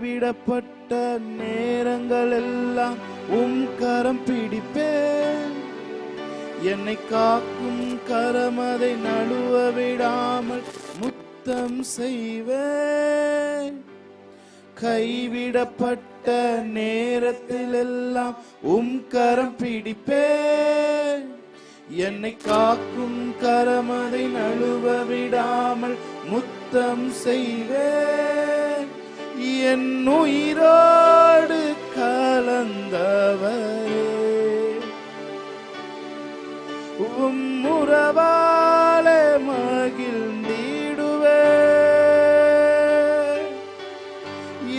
கைவிடப்பட்ட நேரங்கள் எல்லாம் கரம் பிடிப்பேன். என்னை காக்கும் கரம் அதை நழுவ விடாமல் முத்தம் செய்வேன். கைவிடப்பட்ட நேரத்தில் எல்லாம் கரம் பிடிப்பேன். என்னை காக்கும் கரம் அதை நழுவ விடாமல் முத்தம் செய்வேன். என் உயிரோடு கலந்தவரே, உறவாலே மகிழ்ந்திடுவேன்.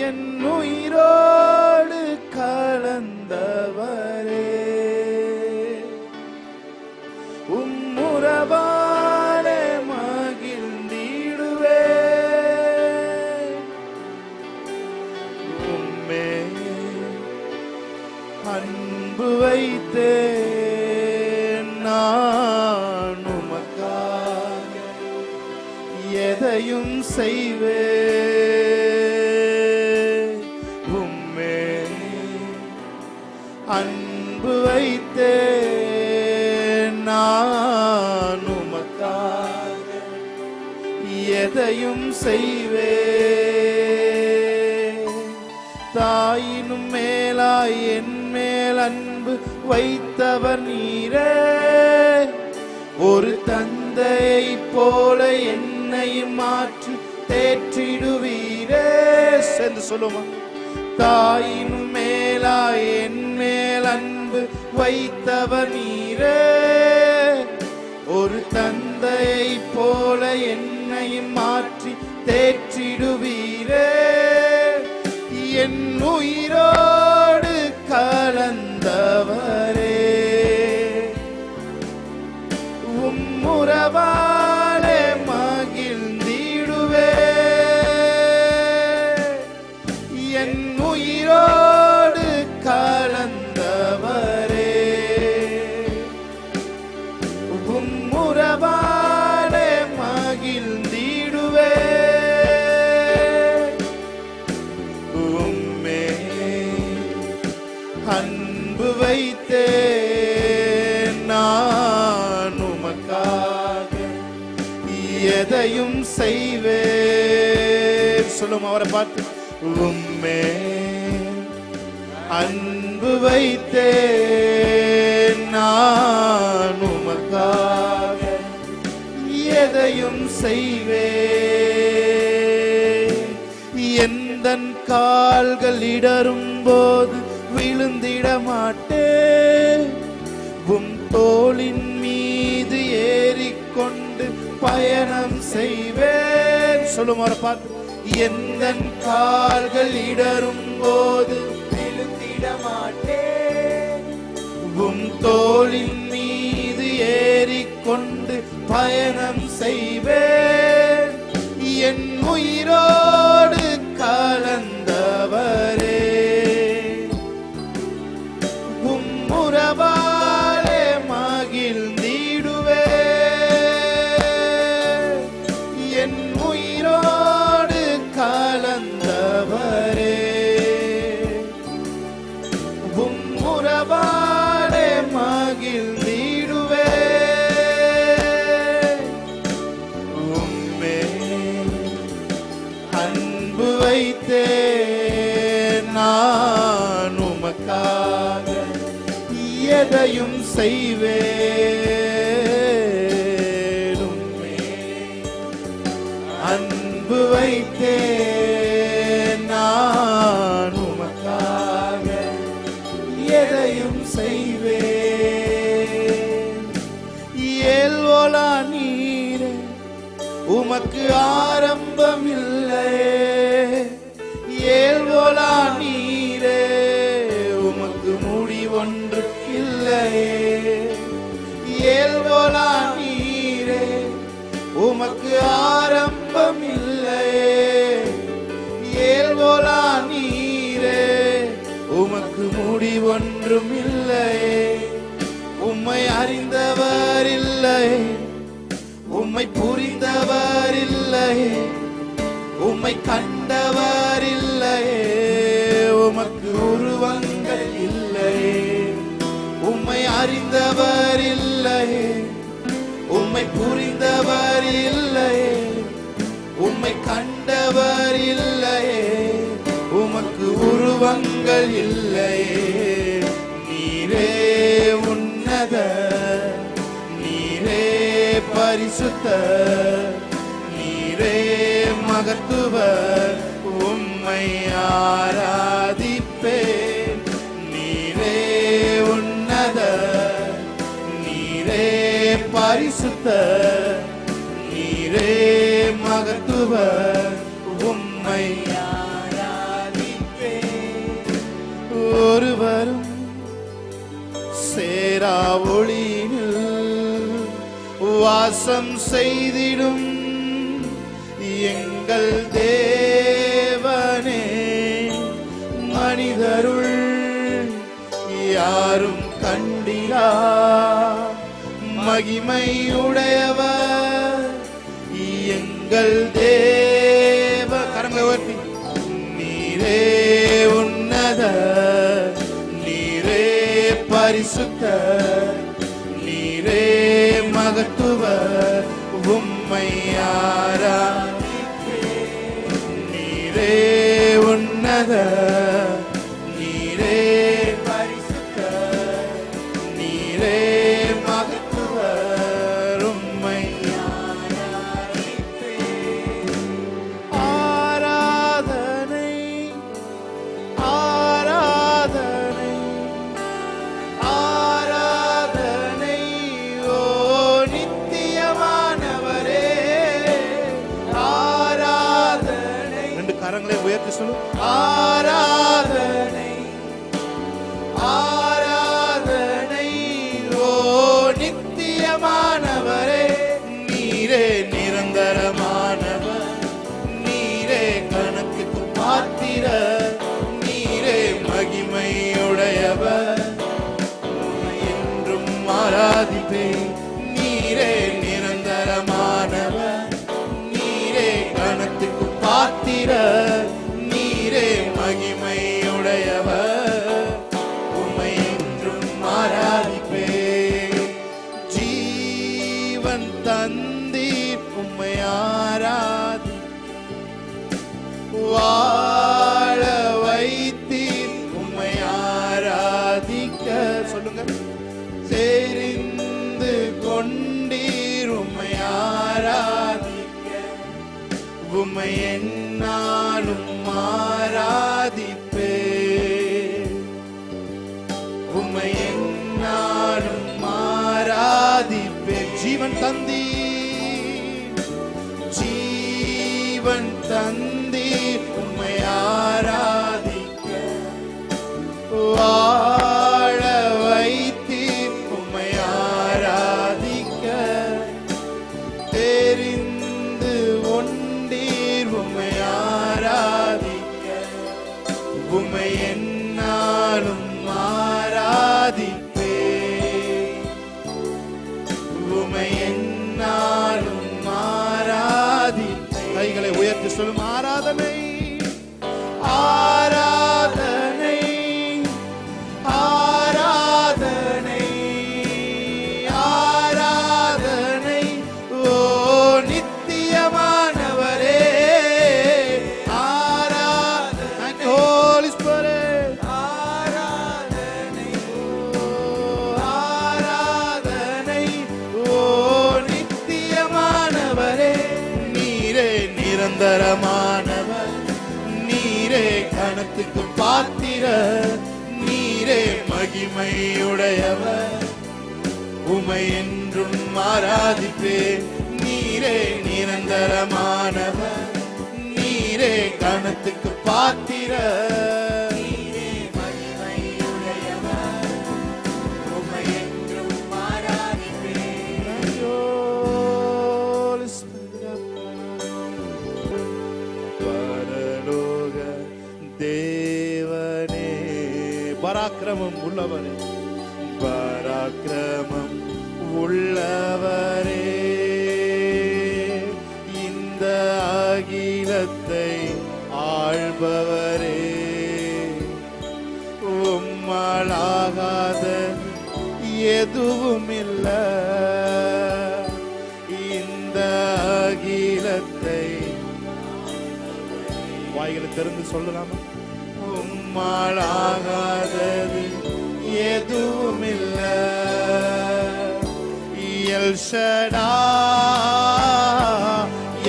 என் உயிரோடு கலந்தவரே, உறவாலே மகிழ்ந்திடுவேன். உம்மே அன்பு வைத்தேன் நான் உமக்காக எதையும் செய்வேன். உம்மே அன்பு வைத்தேன் நான் உமக்காக எதையும் செய்வேன். தாயினும் மேலாய் என் மேல் அன்பு வைத்தவர் நீரே, ஒரு தந்தையை போல என்னை மாற்றி தேற்றிடுவீரே. சேர்ந்து சொல்லுமா? தாயினும் மேலாய் என் மேல் அன்பு வைத்தவர் நீரே, ஒரு தந்தையை போல என்னை மாற்றி தேற்றிடுவீரே. என் உயிரோடு கலந்தவரே, உறவாலே மகிழ்ந்திடுவேன். என் உயிரோடு கலந்தவரே, உறவாலே மகிழ்ந்திடுவேன். உம்மே அன்பு வைத்தேன் நான் உமக்காக எதையும் செய்வேன். சொல்லும் அவரை பார்த்து, உம்மே அன்பு வைத்தேன் நான் உமக்காக எதையும் செய்வேன். எந்தன் கால்கள் இடரும் போது விழுந்திட மாட்டேன். உம் தோளின் மீது ஏறிக்கொண்டு பயணம் செய்வேன். சொல்லும் அவரை பார்த்து, எந்தன் கால்கள் இடரும் போது விழுந்திட மாட்டேன். உம் தோளின் மீது ஏறிக்கொண்டு பயணம் செய்வேன். என் உயிரோடு கலந்தவரே, உறவாலே மகிழ்ந்திடுவேன். என் உயிரோடு கலந்தவரே, உறவாலே மகிழ்ந்திடுவேன். உம்மே அன்பு வைத்தேன் நான் உமக்காக எதையும் செய்வேன். உம்மே அன்பு வைத்தேன் நான் உமக்காக எதையும் செய்வேன். ஏல்வோலா நீரே, உமக்கு ஆரம்பம் இல்லையே. ஏல்வோலா நீரே, உமக்கு முடிவொன்று இல்லையே. ஏல்வோலா நீரே, உமக்கு ஆரம்பம் இல்லையே. ஏல்வோலா நீரே, உமக்கு முடிவொன்றும் இல்லையே. உம்மை அறிந்தவர் இல்லையே, உம்மை புரிந்தவர் இல்லையே, உம்மை கண்டவர் இல்லையே. உமக்கு உருவங்கள் இல்லையே, உம்மை அறிந்தவர் இல்லையே, உம்மை புரிந்தவர் இல்லையே, உம்மை கண்டவர் இல்லையே, உமக்கு உருவங்கள் இல்லையே. நீரே உன்னத, நீரே பரிசுத்த, நீரே மகத்துவர், உம்மை ஆராதிப்பேன். நீரே உன்னத, நீரே பரிசுத்த, நீரே மகத்துவர், உம்மை ஆராதிப்பேன். ஒருவரும் சேரா ஒளியில் வாசம் செய்திடும் எங்கள் தேவனே, மனிதருள் யாரும் கண்டிரா மகிமையுடையவர் எங்கள் தேவ. கரங்களை உயர்த்தி நீரே உன்னத, நீரே பரிசுத்த, நீரே மகத்துவர், உம்மை ஆராதிப்பேன். நீரே உன்னத, நீரே பரிசுத்த, நீரே மகத்துவர், உம்மை ஆராதிப்பேன். ஆராதனை ஆராதனை ஆராதனை ஓ நித்தியமானவரே, ஆராதனை. ரெண்டு கரங்களை உயர்த்தி சொல்லு. ஆராதனை ஆராதனை ஓ நித்தியமானவரே, நீரே நிரந்தரமானவர், நீரே கணக்குக்கு பாத்திர, நீரே மகிமையுடையவர், என்றும் ஆராதிப்பேன். நீரே நிரந்தரமானவர், நீரே கணத்துக்கு பாத்திர, நீரே மகிமையுடையவர், உம்மை என்றும் ஆராதிப்பேன். ஜீவன் தந்தீர், உம்மை ஆராதி, வாழ வைத்தீர், உம்மை ஆராதிக்க. சொல்லுங்க. தெரிந்து கொண்டீர், உம்மை ஆராதிக்க, உம்மை என்னாலும் ஆராதிப்பேன், உம்மை என்னாலும் ஆராதிப்பேன். ஜீவன் தந்தீர், ஜீவன் தந்தீர், உம்மை ஆராதிக்க, வாழ வைத்தீர், உம்மை ஆராதிக்க, தெரிந்து கொண்டீர், உம்மை ஆராதிக்க, உம்மை என்னாலும் ஆராதிப்பேன், உம்மை என்னாலும் ஆராதிப்பேன். கைகளை உயர்த்தி சொல்லும். ஆராதனை ஆராதனை ஆராதனை ஆராதனை ஓ நித்தியமானவரே, ஆராதனை. ஹோலி ஸ்பிரிட் ஆராதனை ஓ ஆராதனை ஓ நித்தியமானவரே, நீரே நிரந்தரமானவர், நீரே கணத்துக்கு பாத்திர, நீரே மகிமையுடையவர், உம்மை என்றும் ஆராதிப்பேன். நீரே நிரந்தரமானவர், நீரே கணத்துக்கு பாத்திர, நீரே மகிமையுடையவர், உம்மை என்றும் ஆராதிப்பேன். பரலோக தேவனே, பராக்கிரமம் உள்ளவரே, பராக்கிரமம் உள்ளவரே, இந்த அகிலத்தை ஆள்பவரே, உம்மாலாகாத எதுவும் இல்ல. இந்த அகிலத்தை வாய்களை திறந்து சொல்லலாமா? உம்மாலாகாதது எதுவும் இல்ல. எல் ஷடா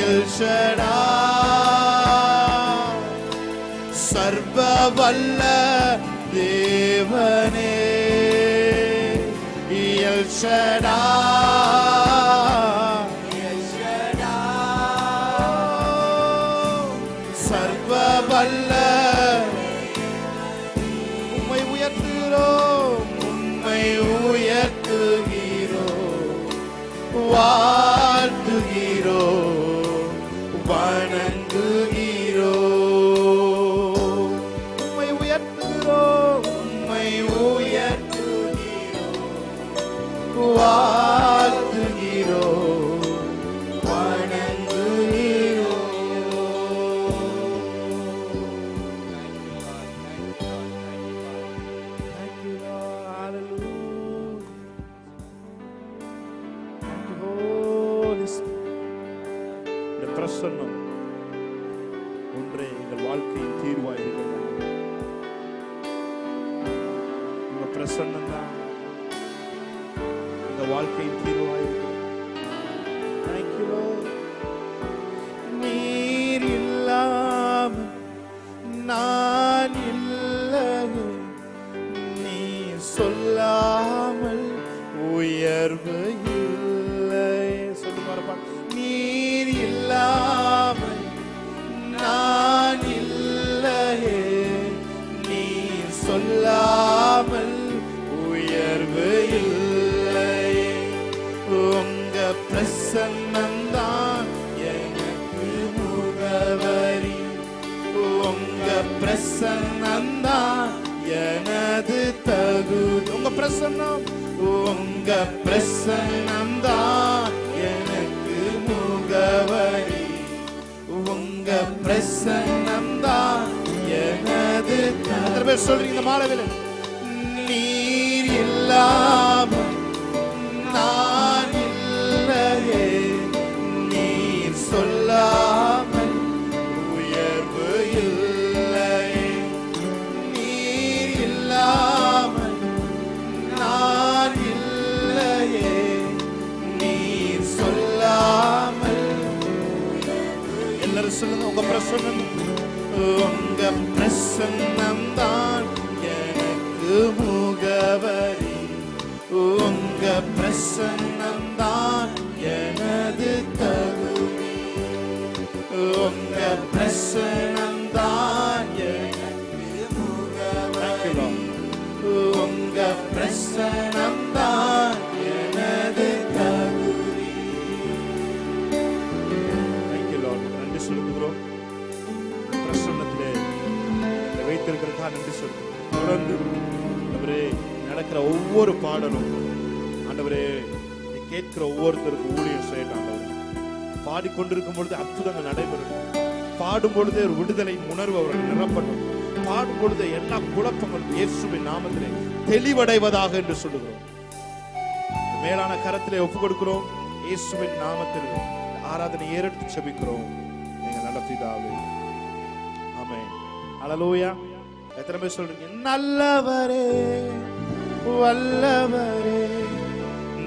எல் ஷடா சர்வ வல்ல தேவனே. எல் ஷடா சர்வ வல்ல உம்மை உயர்த்துகிறோம், உம்மை உயர்த்துகிறோம், வாழ்த்துகிறோம், வணங்குகிறோம். உம்மை உயர்த்துகிறோம், உம்மை உயர்த்துகிறோம், வாழ்த்துகிறோம், வணங்குகிறோம். Thank you, Lord. Hallelujah. Thank you, Holy Spirit. இந்த பிரசன்னம் ஒன்றே எங்கள் வாழ்க்கையின் தீர்வாயிருக்கிறது. உங்க பிரசன்னம் தான் இந்த வாழ்க்கையின் தீர்வாயிருக்கிறது. Thank you, Lord. நீர் இல்லாமல் நான் இல்லையே, நீ சொல்லாமல் உயர்வு இல்லை. சொல்லுமாறப்பா. நீர் இல்லாமல் நான் இல்லையே, நீ சொல்லாமல் உயர்வு இல்லை. உங்க பிரசன்னம்தான் எனக்கு முகவரி, உங்க பிரசன்னம்தான் எனது தகுதி. உங்க பிரசன்னம், உங்க பிரசன்னம்தான் எனக்கு முகவரி, உங்க பிரசன்னம்தான் எனது தகுதி. சொல்றீங்க இந்த மாலையில், நீர் இல்லாமல் நான் இல்லையே, நீர் சொல்லாமல் உயர்வு இல்லை. நீர் இல்லாமல் நான் இல்லையே, நீர் சொல்லாமல். எல்லாரும் சொல்லுங்க, உங்க பிரசன்னம், உங்க பிரசன்னம் தான் எனக்கு முகவரி, உங்க பிரசன்னம் தான் எனது தகுதி, உங்க பிரசன்னம் தான் எனக்கு முகவரி, உங்க பிரசன்னம் தான் எனது தகுதி. Thank you, Lord. நன்றி சொல்லுகிறோம். பிரசன்னத்திலே வைத்திருக்கிறதா நன்றி சொல்லுகிறோம். தொடர்ந்து ஆண்டவரே நடக்கிற ஒவ்வொரு பாடலும் ஆண்டவரே கேட்கிற ஒவ்வொருத்தருக்கும் ஊழியம் செய்யட்டும். ஆண்டவரே பாடிக்கொண்டிருக்கும் பொழுது அற்புதங்கள் நடைபெறட்டும். பாடும் பொழுதே ஒரு விடுதலையின் உணர்வு அவர்கள் நிரப்பட்டும். பாடும் பொழுது எல்லா குழப்பங்களும் இயேசுவின் நாமத்திலே தெளிவடைவதாக என்று சொல்லுகிறோம். மேலான கரத்திலே ஒப்புக் கொடுக்கிறோம். இயேசுவின் நாமத்தில் ஆராதனை ஏறெடுத்து செபிக்கிறோம். நீங்க நல்ல பிதாவே. ஆமென். ஹல்லேலூயா. எத்தனை பேர் சொல்றீங்க? நல்லவரே, வல்லவரே,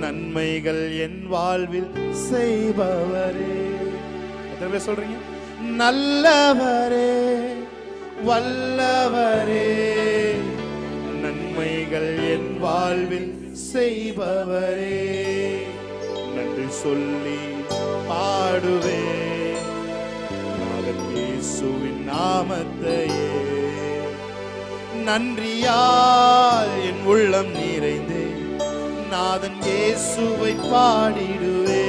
நன்மைகள் என் வாழ்வில் செய்பவரே. எத்தனை பேர் சொல்றீங்க? நல்லவரே, வல்லவரே, நன்மைகள் என் வாழ்வில் செய்பவரே. நன்றி சொல்லி பாடுவே நாதன் இயேசுவின் நாமத்தையே. நன்றியால் என் உள்ளம் நிறைந்தே நாதன் இயேசுவை பாடிடுவே.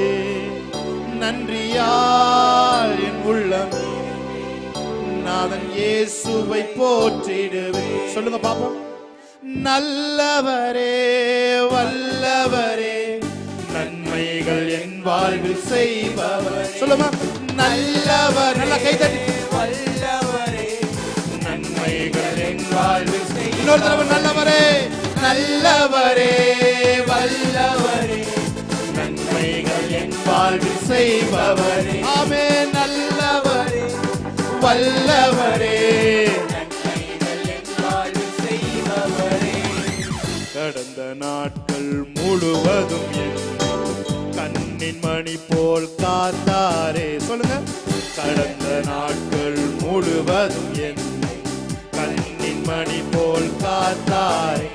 நன்றியால் என் உள்ளம் நாதன் இயேசுவை போற்றிடுவே. சொல்லுங்க பாப்போம். நல்லவரே, வல்லவரே, நன்மைகள் என் வாழ்வில் செய்பவர். சொல்லுமா. நல்லவர். நல்ல கைதட்டி. வல்லவரே, நன்மைகள் என் வாழ்வில் செய்பவர். இன்னொரு தடவை நல்லவரே, நல்லவரே, வல்லவரே, நன்மைகள் என் வாழ்வில் செய்பவரே. ஆமென். நல்லவரே, வல்லவரே, நன்மைகள் என் வாழ்வில் செய்பவரே. கடந்த நாட்கள் முழுவதும் கண்ணின் மணி போல் காத்தாரே. சொல்லுங்க. கடந்த நாட்கள் முழுவதும் என்னை கண்ணின் மணி போல் காத்தாரே.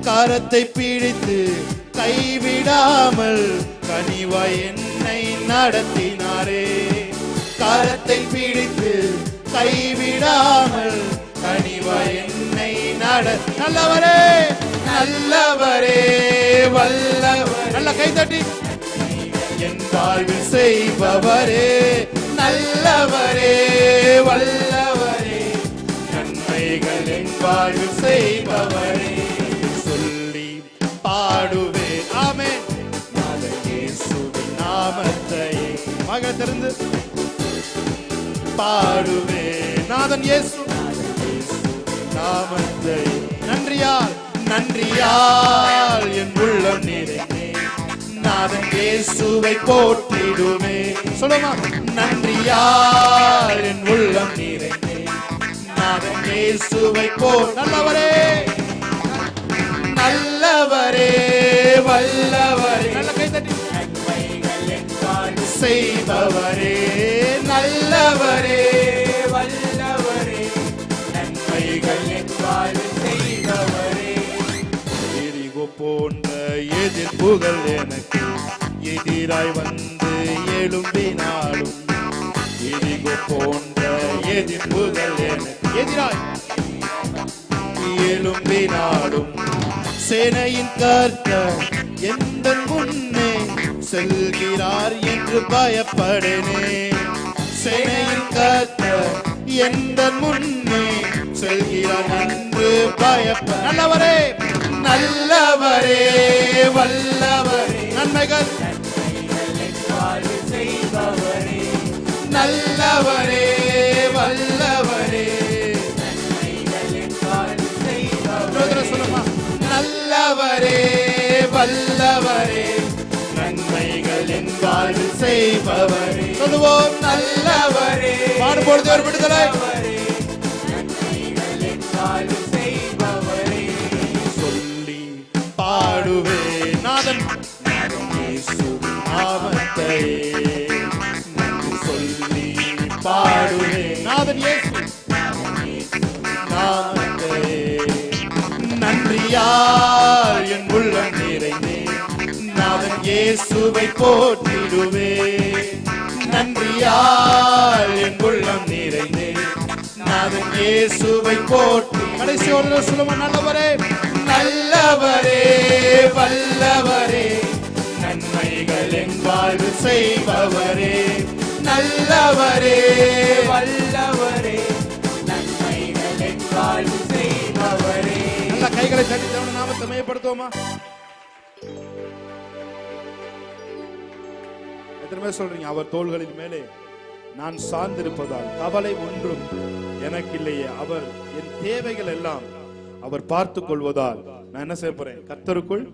கரத்தை பிடித்து கைவிடாமல் கனிவாய் என்னை நடத்தினாரே. கரத்தை பிடித்து கைவிடாமல் கனிவாய் என்னை நல்லவரே, நல்லவரே, வல்லவரே. நல்ல கைதட்டி. என் வாழ்வில் செய்பவரே, நல்லவரே, வல்லவரே, நன்மைகள் என் வாழ்வில் செய்பவரே. சொல்லி பாடுவேன். ஆமென். நாதன் இயேசுவின் நாமத்தை மகள் திறந்து பாடுவேன். நாதன் இயேசு நாமத்தை நன்றியால், நன்றியால் என் உள்ளம் நிறைந்தே நாதன் இயேசுவை போற்றிடுமே. சொல்லுமா. நன்றியால் என் உள்ளம் நிறைந்தே நாதன் இயேசுவை நல்லவரே, நல்லவரே, வல்லவரே. நல்ல கைதட்டி. நன்மைகள் என் வாழ்வில் செய்பவரே, நல்லவரே, வல்லவரே, நன்மைகள் என் வாழ்வில் செய்பவரே. எரிகோ போன்ற எதிர்ப்புகள் எனக்கு எதிராய் வந்து எழும்பினாலும், எரிகோ போன்ற எதிர்ப்புகள் எனக்கு எதிராய் எழும்பினாலும், சேனையின் கர்த்தர் எந்த முன்னே செல்கிறார் என்று பயப்படனே. சேனையின் கர்த்தர் எந்த முன்னே செல்கிறார் என்று நல்லவரே, நல்லவரே, வல்லவரே, நன்மைகள் செய்பவரே, நல்லவரே, வல்லவரே, நல்லவரே, வல்லவரே, நன்மைகள் என் வாழ்வில் செய்பவரே. சொல்லுவோம். நல்லவரே. பாடும்பொழுது ஒரு விடுதலை. சொல்லி பாடுவே நாதன் நாமத்தை சொல்லி பாடுவே நாதன் இயேசு நாமத்தை. நன்றியால் என் உள்ளம் நிறைந்தே நாதன் இயேசுவை போற்றிடுவே. நன்றியால் என் உள்ளம் நிறைந்தே நாதன் இயேசுவை போற்றி. கடைசி ஒரு சொல்லுமா. நல்லவரே, நல்லவரே, வல்லவரே, நன்மைகள் என் வாழ்வில் செய்பவரே, நல்லவரே, வல்லவரே, நன்மைகள் என் வாழ்வில் செய்பவரே. நல்ல கைகளை தட்டி தேவனுடைய நாமத்தை மகிமைப்படுத்துவோமா. எத்தனை பேர் சொல்றீங்க, அவர் தோள்களின் மேலே நான் சார்ந்திருப்பதால் கவலை ஒன்றும் எனக்கு இல்லையே. அவர் என் தேவைகள் எல்லாம் அவர் பார்த்துக் கொள்வதால் நான் என்ன செய்ய போறேன்? கர்த்தருக்குள்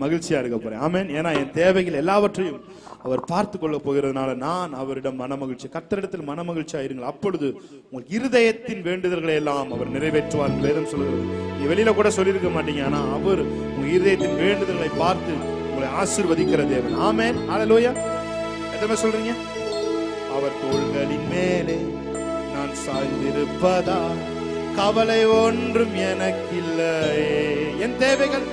மகிழ்ச்சியா இருக்க போறேன். ஆமென். ஏன்னா என் தேவைகள் எல்லாவற்றையும் அவர் பார்த்து கொள்ள போகிறதுனால நான் அவரிடம் மனமகிழ்ச்சி. கர்த்தரிடத்தில் மனமகிழ்ச்சியா இருங்கள். அப்பொழுது உங்கள் இருதயத்தின் வேண்டுதல்களை எல்லாம் அவர் நிறைவேற்றுவார். வேதம் சொல்கிறது. நீ வெளியில கூட சொல்லியிருக்க மாட்டீங்க, ஆனா அவர் உங்க இருதயத்தின் வேண்டுதல்களை பார்த்து உங்களை ஆசீர்வதிக்கிற தேவன். ஆமென். ஹல்லேலூயா. எத்தனை சொல்றீங்க? அவர் தோள்களின் மேலே நான் சாய்ந்திருப்பதால் கவலை ஒன்றும் எனக்கில்லையே. என் தேவைகள்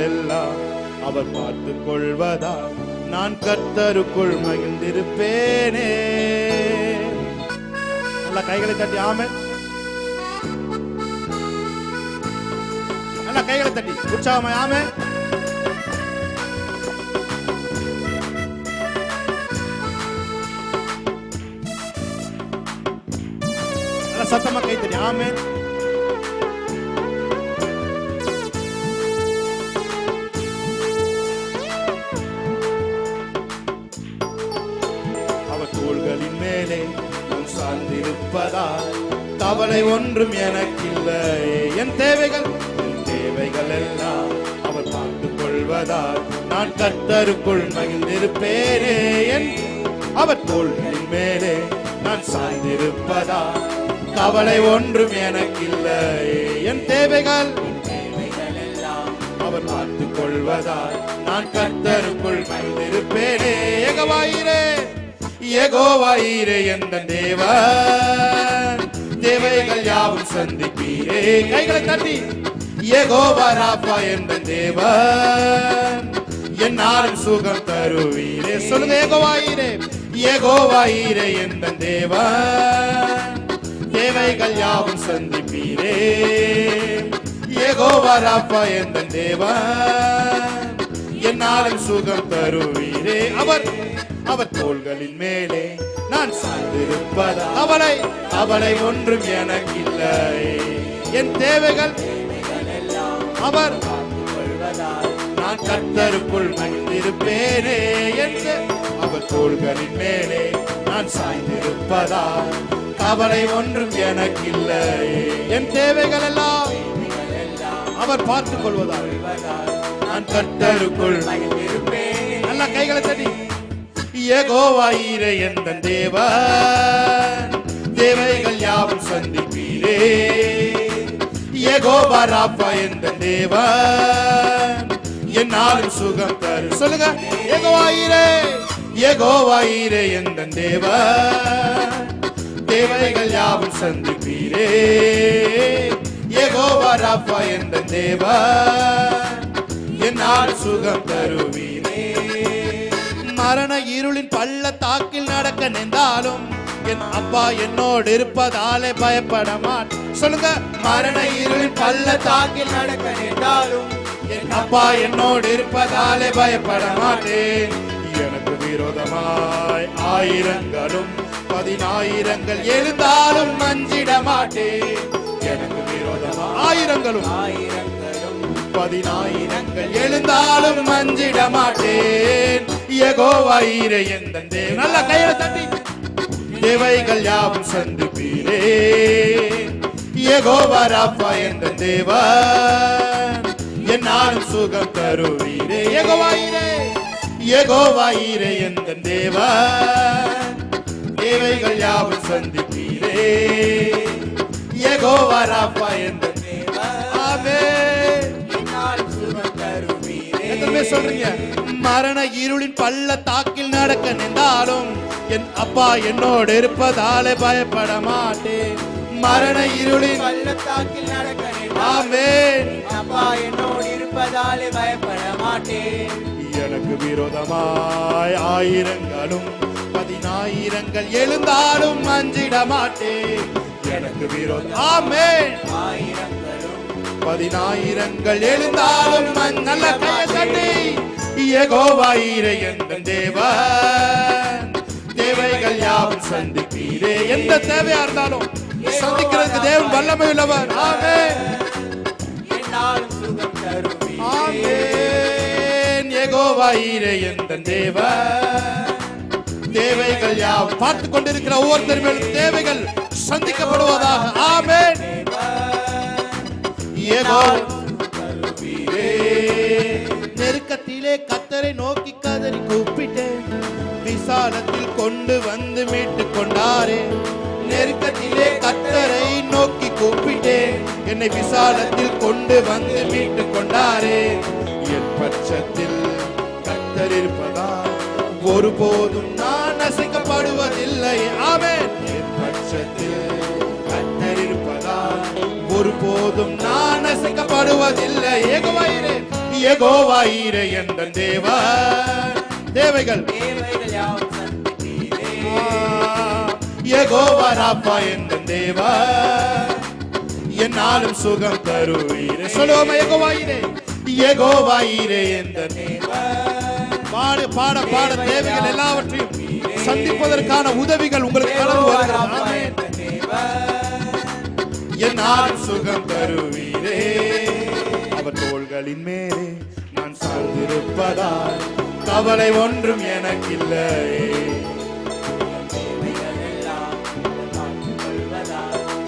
எல்லாம் அவர் பார்த்துக் கொள்வதால் நான் கர்த்தருக்குள் மகிழ்ந்திருப்பேனே. நல்ல கைகளை தட்டி ஆமென். நல்ல கைகளை தட்டி உற்சாகமாய் ஆமென். நல்ல சத்தமா கை தட்டி ஆமென். தோள்களின் மேலே நான் சார்ந்திருப்பதால் கவலை ஒன்றும் எனக்கில்லையே. என் தேவைகள் எல்லாம் அவர் பார்த்துக் கொள்வதால் நான் கர்த்தருக்குள் மகிழ்ந்திருப்பேனே. அவர் தோள்களின் மேலே நான் சாய்ந்திருப்பதால் கவலை ஒன்றும் எனக்கில்லை. என் தேவைகள் எல்லாம் அவர் பார்த்துக் கொள்வதால் நான் கர்த்தருக்குள் மகிழ்ந்திருப்பேனே. யெகோவாயீரே எந்த தேவன், தேவைகள் யாவும் சந்திப்பீரே. கைகளை தட்டி யெகோவா ராபா எந்த தேவன், என்னாலும் சுகம் தருவீரே. சொல்லுங்க யெகோவாயீரே எந்த தேவன், தேவைகள் யாவும் சந்திப்பீரே. யெகோவா ராபா எந்த தேவன், என்னாலும் சுகம் தருவீரே. அவர் தோள்களின் மேலே நான் சார்ந்திருப்பதா கவலை ஒன்றும் எனக்கில்லை. என் தேவைகள் அவர் நான் கர்த்தருக்குள் மகிழ்ந்திருப்பேனே என்று அவர் தோள்களின் மேலே நான் சாய்ந்திருப்பதால் கவலை ஒன்றும் எனக்கில்லை. என் தேவைகள் எல்லாம் அவர் பார்த்துக் கொள்வதால் நான் கர்த்தருக்குள் மகிழ்ந்திருப்பேன். நல்ல கைகளை தட்டி யெகோவாயீரே எந்த தேவன், தேவைகள் யாவும் சந்திப்பீரே. யெகோவா ராபா எந்த தேவன், என்னாலும் சுகம் தரு. சொல்லுங்க யெகோவாயீரே எந்த தேவன், தேவைகள் யாவும் சந்திப்பீரே. யெகோவா ராபா எந்த தேவன், என்னாலும் சுகம் தருவீரே. மரண இருளின் பள்ளத்தாக்கில் நடக்க நின்றாலும் என் அப்பா என்னோடு இருப்பதாலே பயப்பட மாட்டேன். சொல்லுங்க மரண இருளின் பள்ளத்தாக்கில் நடக்க நின்றாலும் என் அப்பா என்னோடு இருப்பதாலே பயப்பட மாட்டேன். எனக்கு விரோதமாய் ஆயிரங்களும் 10,000 எழுந்தாலும் மஞ்சிட மாட்டேன். எனக்கு விரோதமாய் ஆயிரங்களும் 10,000 எழுந்தாலும் மஞ்சிட மாட்டேன். யெகோவாயீரே எந்த தேவன், நல்ல கையை தட்டி தேவைகள் யாவும் சந்திப்பீரே. யெகோவா ராபா எந்த தேவன், என்னாலும் சுகம் தருவீரே. யெகோவாயீரே எந்த தேவன், தேவைகள் யாவும் சந்திப்பீரே. யெகோவா ராபா எந்த தேவன், ஆமென், என்னாலும் சுகம் தருவீரே. எத்தனை சொல்றீங்க? மரண இருளின் பள்ளத்தாக்கில் நடக்க நின்றாலும் என் அப்பா என்னோடு இருப்பதாலே பயப்பட மாட்டேன். மரண இருளின் பள்ளத்தாக்கில் நடக்க நின்றாலும் அப்பா என்னோடு இருப்பதாலே பயப்பட மாட்டேன். எனக்கு விரோதமாய் ஆயிரங்களும் 10,000 எழுந்தாலும் மஞ்சிட மாட்டேன். எனக்கு விரோதம் ஆமென் ஆயிரங்களும் 10,000 எழுந்தாலும் நல்ல கையை தட்டி யெகோவாயீரே எந்த தேவன், தேவைகள் யாவும் சந்திப்பீரே. எந்த தேவையா இருந்தாலும் சந்திக்கிறதுக்கு தேவன் வல்லமை உள்ளவர். ஆமென், என்னாலும் சுகம் தருவீரே. ஆமென், யெகோவாயீரே எந்த தேவன், தேவைகள் யாவும் பார்த்து கொண்டிருக்கிற ஒவ்வொருத்தர் மேலும் தேவைகள் சந்திக்கப்படுவதாக. ஆமென், நெருக்கத்திலே கர்த்தரை நோக்கி கதறி கூப்பிட்டேன், விசாலத்தில் கொண்டு வந்து மீட்டுக் கொண்டாரே. நெருக்கத்திலே கர்த்தரை நோக்கி கூப்பிட்டேன், என்னை விசாலத்தில் கொண்டு வந்து மீட்டுக் கொண்டாரே. என் பட்சத்தில் கர்த்தர் இருப்பதால் ஒருபோதும் நான் அசைக்கப்படுவதில்லை. ஆமென், என் பட்சத்தில் கர்த்தர் இருப்பதால் ஒருபோதும் நான் அசைக்கப்படுவதில்லை. யெகோவாயீரே எந்த தேவன், தேவைகள் யாவும் சந்திப்பீரே. யெகோவா ராபா எந்த தேவன், என்னாலும் சுகம் தருவீரே. சொல்லுவோம் யெகோவாயீரே எந்த தேவன். பாட தேவைகள் எல்லாவற்றையும் சந்திப்பதற்கான உதவிகள் உங்களுக்கு கடந்து வருகிறது. என்னாலும் சுகம் தருவீரே. அவர் தோள்களின் மேலே நான் சார்ந்திருப்பதால் கவலை ஒன்றும் எனக்கில்லை.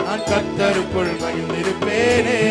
நான் கர்த்தருக்குள் மகிழ்ந்திருப்பேனே.